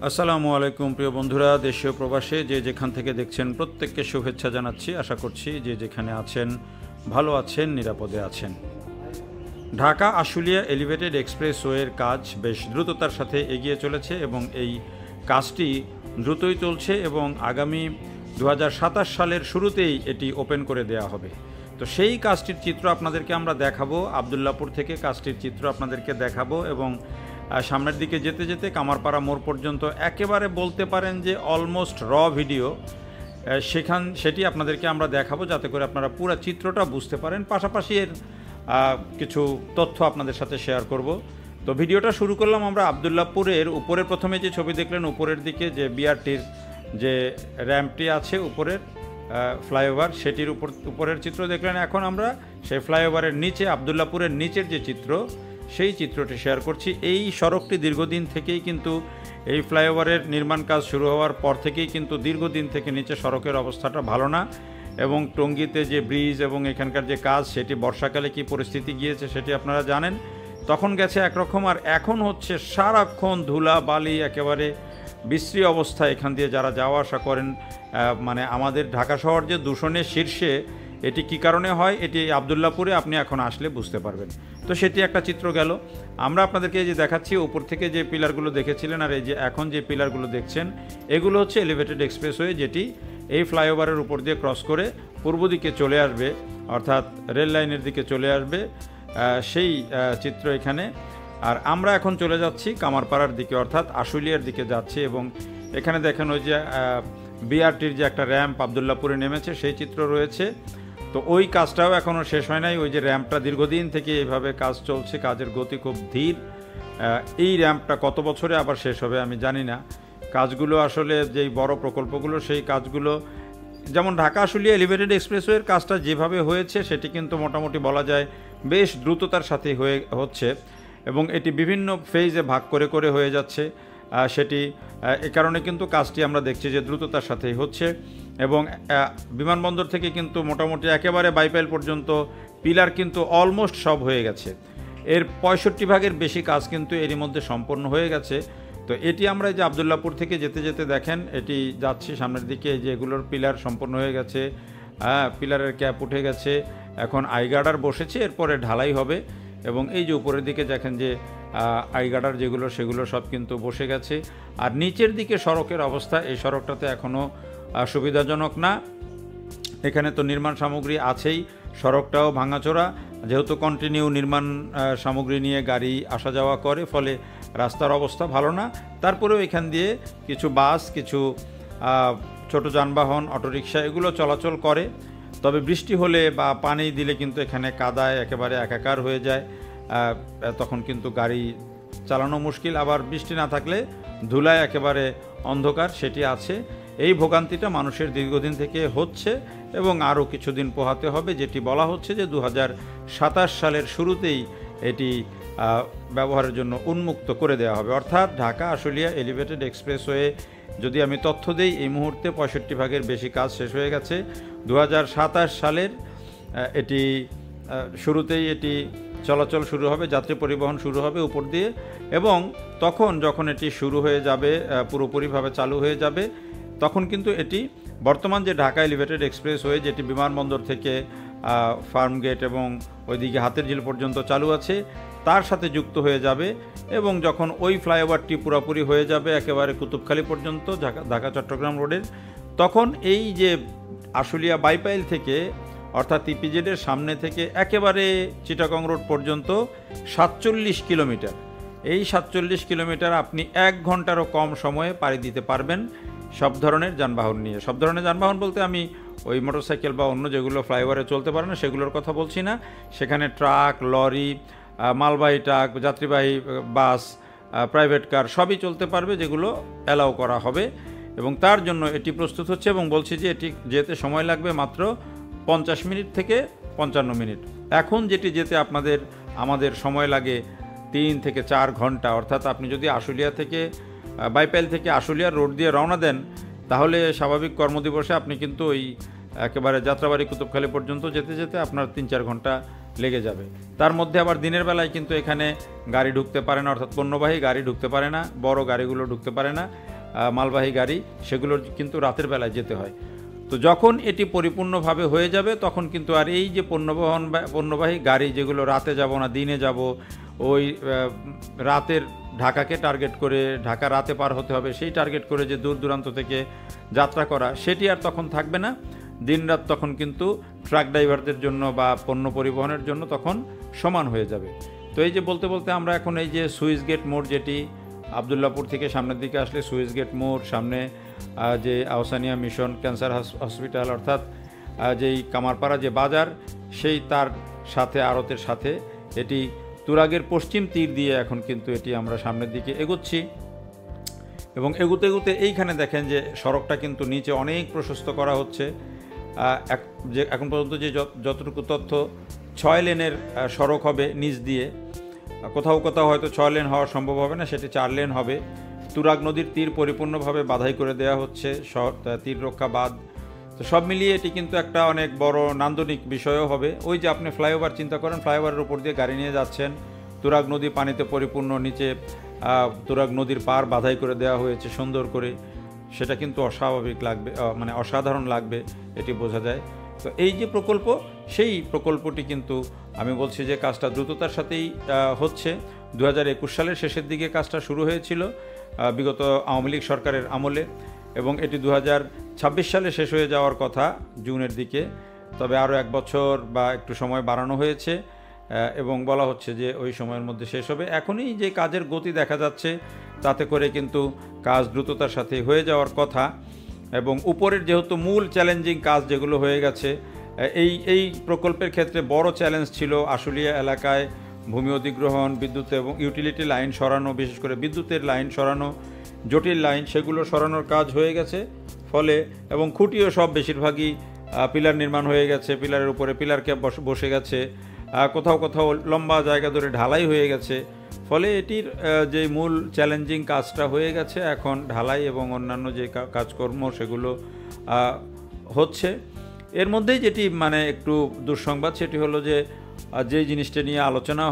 আসসালামু আলাইকুম প্রিয় বন্ধুরা, দেশীয় প্রবাসে যে যেখান থেকে দেখছেন প্রত্যেককে শুভেচ্ছা জানাচ্ছি। আশা করছি যে যেখানে আছেন ভালো আছেন, নিরাপদে আছেন। ঢাকা আশুলিয়া এলিভেটেড এক্সপ্রেসওয়ের কাজ বেশ দ্রুততার সাথে এগিয়ে চলেছে এবং এই কাজটি দ্রুতই চলছে এবং আগামী 2027 সালের শুরুতেই এটি ওপেন করে দেওয়া হবে। তো সেই কাজটির চিত্র আপনাদেরকে আমরা দেখাবো, আবদুল্লাপুর থেকে কাজটির চিত্র আপনাদেরকে দেখাবো এবং সামনের দিকে যেতে যেতে কামারপাড়া মোড় পর্যন্ত একেবারে বলতে পারেন যে অলমোস্ট র ভিডিও সেটি আপনাদেরকে আমরা দেখাবো, যাতে করে আপনারা পুরো চিত্রটা বুঝতে পারেন। পাশাপাশি এর কিছু তথ্য আপনাদের সাথে শেয়ার করব। তো ভিডিওটা শুরু করলাম আমরা আবদুল্লাপুরের উপরে। প্রথমে যে ছবি দেখলেন উপরের দিকে যে বিআরটির যে র্যাম্পটি আছে উপরের ফ্লাইওভার, সেটির উপরের চিত্র দেখলেন। এখন আমরা সেই ফ্লাইওভারের নিচে আবদুল্লাপুরের নিচের যে চিত্র, সেই চিত্রটি শেয়ার করছি। এই সড়কটি দীর্ঘদিন থেকেই কিন্তু এই ফ্লাইওভারের নির্মাণ কাজ শুরু হওয়ার পর থেকেই কিন্তু দীর্ঘদিন থেকে নিচে সড়কের অবস্থাটা ভালো না এবং টঙ্গীতে যে ব্রিজ এবং এখানকার যে কাজ, সেটি বর্ষাকালে কি পরিস্থিতি গিয়েছে সেটি আপনারা জানেন। তখন গেছে একরকম, আর এখন হচ্ছে সারাক্ষণ ধুলা বালি, একেবারে বিশ্রী অবস্থা। এখান দিয়ে যারা যাওয়া আসা করেন, মানে আমাদের ঢাকা শহর যে দূষণের শীর্ষে, এটি কি কারণে হয় এটি আবদুল্লাপুরে আপনি এখন আসলে বুঝতে পারবেন। তো সেটি একটা চিত্র গেল। আমরা আপনাদেরকে এই যে দেখাচ্ছি উপর থেকে যে পিলারগুলো দেখেছিলেন আর এই যে এখন যে পিলারগুলো দেখছেন, এগুলো হচ্ছে এলিভেটেড এক্সপ্রেসওয়ে, যেটি এই ফ্লাইওভারের উপর দিয়ে ক্রস করে পূর্ব দিকে চলে আসবে, অর্থাৎ রেল লাইনের দিকে চলে আসবে, সেই চিত্র এখানে। আর আমরা এখন চলে যাচ্ছি কামারপাড়ার দিকে, অর্থাৎ আশুলিয়ার দিকে যাচ্ছি এবং এখানে দেখেন ওই যে বিআরটির যে একটা র্যাম্প আবদুল্লাপুরে নেমেছে, সেই চিত্র রয়েছে। তো ওই কাজটাও এখনও শেষ হয় নাই। ওই যে র্যাম্পটা দীর্ঘদিন থেকে এইভাবে কাজ চলছে, কাজের গতি খুব ধীর। এই র্যাম্পটা কত বছরে আবার শেষ হবে আমি জানি না। কাজগুলো আসলে যেই বড় প্রকল্পগুলো, সেই কাজগুলো যেমন ঢাকা আশুলিয়া এলিভেটেড এক্সপ্রেসওয়ের কাজটা যেভাবে হয়েছে, সেটি কিন্তু মোটামুটি বলা যায় বেশ দ্রুততার সাথে হচ্ছে এবং এটি বিভিন্ন ফেজে ভাগ করে করে হয়ে যাচ্ছে। সেটি এ কারণে কিন্তু কাজটি আমরা দেখছি যে দ্রুততার সাথেই হচ্ছে এবং বিমানবন্দর থেকে কিন্তু মোটামুটি একেবারে বাইপাইল পর্যন্ত পিলার কিন্তু অলমোস্ট সব হয়ে গেছে। এর 65 ভাগের বেশি কাজ কিন্তু এরই মধ্যে সম্পন্ন হয়ে গেছে। তো এটি আমরা যে আবদুল্লাপুর থেকে যেতে যেতে দেখেন এটি যাচ্ছি সামনের দিকে, যে এগুলোর পিলার সম্পন্ন হয়ে গেছে, পিলারের ক্যাপ উঠে গেছে, এখন আইগার্ডার বসেছে, এরপরে ঢালাই হবে এবং এই যে উপরের দিকে দেখেন যে আইগার্ডার যেগুলো, সেগুলো সব কিন্তু বসে গেছে। আর নিচের দিকে সড়কের অবস্থা, এই সড়কটাতে এখনও সুবিধাজনক না। এখানে তো নির্মাণ সামগ্রী আছেই, সড়কটাও ভাঙাচোরা, যেহেতু কন্টিনিউ নির্মাণ সামগ্রী নিয়ে গাড়ি আসা যাওয়া করে, ফলে রাস্তার অবস্থা ভালো না। তারপরেও এখান দিয়ে কিছু বাস, কিছু ছোট যানবাহন, অটোরিকশা এগুলো চলাচল করে। তবে বৃষ্টি হলে বা পানি দিলে কিন্তু এখানে কাদায় একেবারে একাকার হয়ে যায়, তখন কিন্তু গাড়ি চালানো মুশকিল। আবার বৃষ্টি না থাকলে ধুলায় একেবারে অন্ধকার, সেটি আছে। এই ভোগান্তিটা মানুষের দীর্ঘদিন থেকে হচ্ছে এবং আরও কিছুদিন পোহাতে হবে, যেটি বলা হচ্ছে যে 2027 সালের শুরুতেই এটি ব্যবহারের জন্য উন্মুক্ত করে দেওয়া হবে। অর্থাৎ ঢাকা আশুলিয়া এলিভেটেড এক্সপ্রেসওয়ে যদি আমি তথ্য দেই, এই মুহূর্তে 65 ভাগের বেশি কাজ শেষ হয়ে গেছে। 2027 সালের এটি শুরুতেই এটি চলাচল শুরু হবে, যাত্রী পরিবহন শুরু হবে উপর দিয়ে এবং তখন যখন এটি শুরু হয়ে যাবে, পুরোপুরিভাবে চালু হয়ে যাবে, তখন কিন্তু এটি বর্তমান যে ঢাকা এলিভেটেড এক্সপ্রেসওয়ে, যেটি বিমানবন্দর থেকে ফার্মগেট এবং ওইদিকে হাতের ঝিল পর্যন্ত চালু আছে, তার সাথে যুক্ত হয়ে যাবে এবং যখন ওই ফ্লাইওভারটি পুরোপুরি হয়ে যাবে একেবারে কুতুবখালী পর্যন্ত ঢাকা চট্টগ্রাম রোডের, তখন এই যে আশুলিয়া বাইপাইল থেকে, অর্থাৎ ইপিজেডের সামনে থেকে একেবারে চিটাগং রোড পর্যন্ত 47 কিলোমিটার, এই 47 কিলোমিটার আপনি 1 ঘন্টারও কম সময়ে পাড়ি দিতে পারবেন সব ধরনের যানবাহন নিয়ে। সব ধরনের যানবাহন বলতে আমি ওই মোটরসাইকেল বা অন্য যেগুলো ফ্লাইওভারে চলতে পারে না সেগুলোর কথা বলছি না। সেখানে ট্রাক, লরি, মালবাহী ট্রাক, যাত্রীবাহী বাস, প্রাইভেট কার সবই চলতে পারবে, যেগুলো অ্যালাউ করা হবে এবং তার জন্য এটি প্রস্তুত হচ্ছে। এবং বলছি যে এটি যেতে সময় লাগবে মাত্র 50 মিনিট থেকে 55 মিনিট। এখন যেটি যেতে আমাদের সময় লাগে 3 থেকে 4 ঘন্টা। অর্থাৎ আপনি যদি আশুলিয়া থেকে বাইপাইল থেকে আশুলিয়ার রোড দিয়ে রওনা দেন, তাহলে স্বাভাবিক কর্মদিবসে আপনি কিন্তু ওই একেবারে যাত্রাবাড়ি কুতুবখালী পর্যন্ত যেতে যেতে আপনার 3-4 ঘন্টা লেগে যাবে। তার মধ্যে আবার দিনের বেলায় কিন্তু এখানে গাড়ি ঢুকতে পারে না, অর্থাৎ পণ্যবাহী গাড়ি ঢুকতে পারে না, বড় গাড়িগুলো ঢুকতে পারে না। মালবাহী গাড়ি, সেগুলোর কিন্তু রাতের বেলায় যেতে হয়। তো যখন এটি পরিপূর্ণভাবে হয়ে যাবে তখন কিন্তু আর এই যে পণ্যবাহী গাড়ি যেগুলো রাতে যাব না দিনে যাব, ওই রাতের ঢাকাকে টার্গেট করে, ঢাকা রাতে পার হতে হবে সেই টার্গেট করে যে দূর দূরান্ত থেকে যাত্রা করা, সেটি আর তখন থাকবে না। দিনরাত তখন কিন্তু ট্রাক ড্রাইভারদের জন্য বা পণ্য পরিবহনের জন্য তখন সমান হয়ে যাবে। তো এই যে বলতে বলতে আমরা এখন এই যে সুইচ গেট মোড়, যেটি আবদুল্লাপুর থেকে সামনের দিকে আসলে সুইচ গেট মোড়, সামনে যে আহসানিয়া মিশন ক্যান্সার হসপিটাল, অর্থাৎ যেই কামারপাড়া যে বাজার, সেই তার সাথে আড়তের সাথে এটি তুরাগের পশ্চিম তীর দিয়ে এখন কিন্তু এটি আমরা সামনের দিকে এগোচ্ছি। এবং এগুতে এগুতে এইখানে দেখেন যে সড়কটা কিন্তু নিচে অনেক প্রশস্ত করা হচ্ছে। যে এখন পর্যন্ত যে যতটুকু তথ্য, 6 লেনের সড়ক হবে নিচ দিয়ে, কোথাও কোথাও হয়তো 6 লেন হওয়া সম্ভব হবে না, সেটি 4 লেন হবে। তুরাগ নদীর তীর পরিপূর্ণভাবে বাধাই করে দেওয়া হচ্ছে, তীর রক্ষা বাঁধ। তো সব মিলিয়ে এটি কিন্তু একটা অনেক বড় নান্দনিক বিষয়ও হবে। ওই যে আপনি ফ্লাইওভার চিন্তা করেন, ফ্লাইওভারের উপর দিয়ে গাড়ি নিয়ে যাচ্ছেন, তুরাগ নদী পানিতে পরিপূর্ণ, নিচে তুরাগ নদীর পার বাধাই করে দেওয়া হয়েছে সুন্দর করে, সেটা কিন্তু অস্বাভাবিক লাগবে, মানে অসাধারণ লাগবে, এটি বোঝা যায়। তো এই যে প্রকল্প, সেই প্রকল্পটি কিন্তু আমি বলছি যে কাজটা দ্রুততার সাথেই হচ্ছে। 2021 সালের শেষের দিকে কাজটা শুরু হয়েছিল বিগত আওয়ামী লীগ সরকারের আমলে, এবং এটি 2026 সালে শেষ হয়ে যাওয়ার কথা জুনের দিকে। তবে আরও 1 বছর বা একটু সময় বাড়ানো হয়েছে এবং বলা হচ্ছে যে ওই সময়ের মধ্যে শেষ হবে। এখনই যে কাজের গতি দেখা যাচ্ছে তাতে করে কিন্তু কাজ দ্রুততার সাথে হয়ে যাওয়ার কথা। এবং উপরের যেহেতু মূল চ্যালেঞ্জিং কাজ যেগুলো হয়ে গেছে, এই প্রকল্পের ক্ষেত্রে বড় চ্যালেঞ্জ ছিল আশুলিয়া এলাকায় ভূমি অধিগ্রহণ, বিদ্যুৎ এবং ইউটিলিটি লাইন সরানো, বিশেষ করে বিদ্যুতের লাইন সরানো, জটিল লাইন, সেগুলো সরানোর কাজ হয়ে গেছে ফলে, এবং খুঁটিও সব বেশিরভাগই পিলার নির্মাণ হয়ে গেছে, পিলারের উপরে পিলার ক্যাপ বসে গেছে, কোথাও কোথাও লম্বা জায়গা ধরে ঢালাই হয়ে গেছে। ফলে এটির যে মূল চ্যালেঞ্জিং কাজটা হয়ে গেছে, এখন ঢালাই এবং অন্যান্য যে কাজকর্ম সেগুলো হচ্ছে। এর মধ্যেই যেটি মানে একটু দুঃসংবাদ, সেটি হলো যে যেই জিনিসটা নিয়ে আলোচনা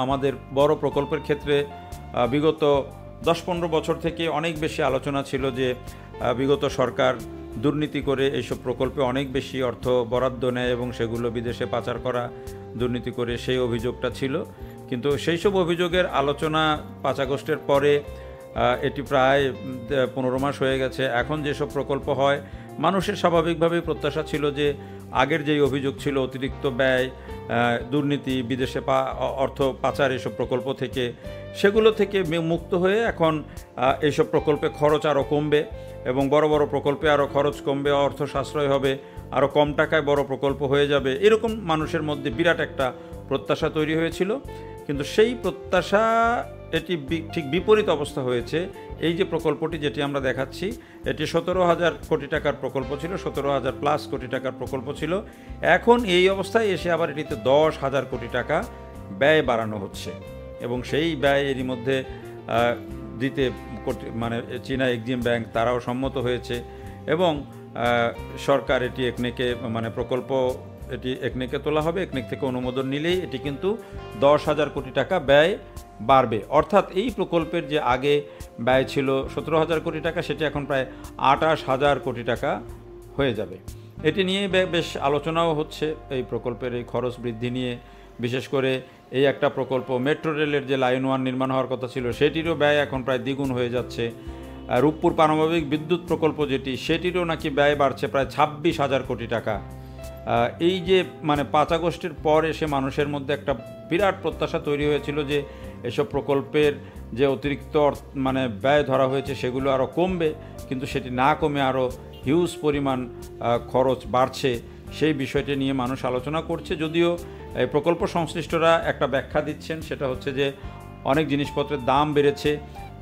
আমাদের বড় প্রকল্পের ক্ষেত্রে বিগত 10-15 বছর থেকে অনেক বেশি আলোচনা ছিল যে বিগত সরকার দুর্নীতি করে এইসব প্রকল্পে অনেক বেশি অর্থ বরাদ্দ নেয় এবং সেগুলো বিদেশে পাচার করা, দুর্নীতি করে, সেই অভিযোগটা ছিল। কিন্তু সেই সব অভিযোগের আলোচনা 5 আগস্টের পরে এটি প্রায় 15 মাস হয়ে গেছে। এখন যেসব প্রকল্প হয়, মানুষের স্বাভাবিকভাবেই প্রত্যাশা ছিল যে আগের যেই অভিযোগ ছিল অতিরিক্ত ব্যয়, দুর্নীতি, বিদেশে অর্থ পাচার, এসব প্রকল্প থেকে, সেগুলো থেকে মুক্ত হয়ে এখন এইসব প্রকল্পে খরচ আরও কমবে এবং বড় বড় প্রকল্পে আরও খরচ কমবে, অর্থ সাশ্রয় হবে, আরও কম টাকায় বড় প্রকল্প হয়ে যাবে, এরকম মানুষের মধ্যে বিরাট একটা প্রত্যাশা তৈরি হয়েছিল। কিন্তু সেই প্রত্যাশা এটি ঠিক বিপরীত অবস্থা হয়েছে। এই যে প্রকল্পটি যেটি আমরা দেখাচ্ছি, এটি 17,000 কোটি টাকার প্রকল্প ছিল, 17,000+ কোটি টাকার প্রকল্প ছিল। এখন এই অবস্থায় এসে আবার এটিতে 10,000 কোটি টাকা ব্যয় বাড়ানো হচ্ছে এবং সেই ব্যয় এরই মধ্যে দিতে মানে চীনা এক্সিম ব্যাংক তারাও সম্মত হয়েছে এবং সরকার এটি একনেকে মানে প্রকল্প এটি একনেকে তোলা হবে, একনেক থেকে অনুমোদন নিলেই এটি কিন্তু 10,000 কোটি টাকা ব্যয় বাড়বে। অর্থাৎ এই প্রকল্পের যে আগে ব্যয় ছিল 17,000 কোটি টাকা, সেটি এখন প্রায় 28,000 কোটি টাকা হয়ে যাবে। এটি নিয়ে বেশ আলোচনাও হচ্ছে, এই প্রকল্পের এই খরচ বৃদ্ধি নিয়ে। বিশেষ করে এই একটা প্রকল্প, মেট্রো রেলের যে লাইন 1 নির্মাণ হওয়ার কথা ছিল, সেটিরও ব্যয় এখন প্রায় দ্বিগুণ হয়ে যাচ্ছে। রূপপুর পারমাণবিক বিদ্যুৎ প্রকল্প যেটি, সেটিরও নাকি ব্যয় বাড়ছে প্রায় 26,000 কোটি টাকা। এই যে মানে 5 আগস্টের পর এসে মানুষের মধ্যে একটা বিরাট প্রত্যাশা তৈরি হয়েছিল যে এসব প্রকল্পের যে অতিরিক্ত মানে ব্যয় ধরা হয়েছে সেগুলো আরও কমবে, কিন্তু সেটি না কমে আরও হিউজ পরিমাণ খরচ বাড়ছে। সেই বিষয়টি নিয়ে মানুষ আলোচনা করছে, যদিও এই প্রকল্প সংশ্লিষ্টরা একটা ব্যাখ্যা দিচ্ছেন, সেটা হচ্ছে যে অনেক জিনিসপত্রের দাম বেড়েছে,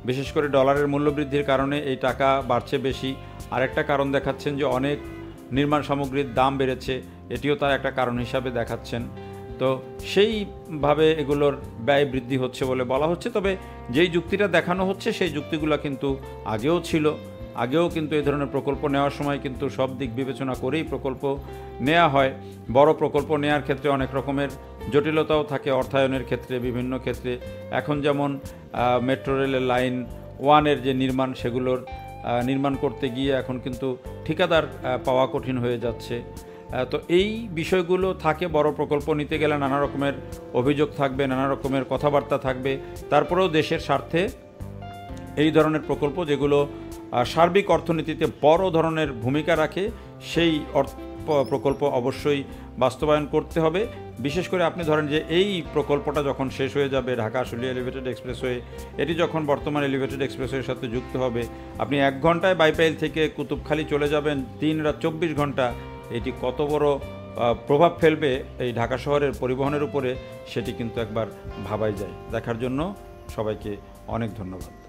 বিশেষ করে ডলারের মূল্যবৃদ্ধির কারণে এই টাকা বাড়ছে বেশি। আরেকটা কারণ দেখাচ্ছেন যে অনেক নির্মাণ সামগ্রীর দাম বেড়েছে, এটিও তার একটা কারণ হিসাবে দেখাচ্ছেন। তো সেইভাবে এগুলোর ব্যয় বৃদ্ধি হচ্ছে বলে বলা হচ্ছে। তবে যেই যুক্তিটা দেখানো হচ্ছে সেই যুক্তিগুলো কিন্তু আগেও ছিল, আগেও কিন্তু এই ধরনের প্রকল্প নেওয়ার সময় কিন্তু সব দিক বিবেচনা করেই প্রকল্প নেওয়া হয়। বড় প্রকল্প নেওয়ার ক্ষেত্রে অনেক রকমের জটিলতাও থাকে, অর্থায়নের ক্ষেত্রে, বিভিন্ন ক্ষেত্রে। এখন যেমন মেট্রো রেলের লাইন 1 যে নির্মাণ, সেগুলোর নির্মাণ করতে গিয়ে এখন কিন্তু ঠিকাদার পাওয়া কঠিন হয়ে যাচ্ছে। তো এই বিষয়গুলো থাকে। বড় প্রকল্প নিতে গেলে নানা রকমের অভিযোগ থাকবে, নানা রকমের কথাবার্তা থাকবে। তারপরেও দেশের স্বার্থে এই ধরনের প্রকল্প যেগুলো সার্বিক অর্থনীতিতে বড় ধরনের ভূমিকা রাখে সেই প্রকল্প অবশ্যই বাস্তবায়ন করতে হবে। বিশেষ করে আপনি ধরেন যে এই প্রকল্পটা যখন শেষ হয়ে যাবে, ঢাকা আশুলিয়া এলিভেটেড এক্সপ্রেসওয়ে, এটি যখন বর্তমান এলিভেটেড এক্সপ্রেসওয়ের সাথে যুক্ত হবে, আপনি 1 ঘন্টায় বাইপাইল থেকে কুতুবখালী চলে যাবেন, 3 রাত 24 ঘন্টা। এটি কত বড় প্রভাব ফেলবে এই ঢাকা শহরের পরিবহনের উপরে, সেটি কিন্তু একবার ভাবাই যায়। দেখার জন্য সবাইকে অনেক ধন্যবাদ।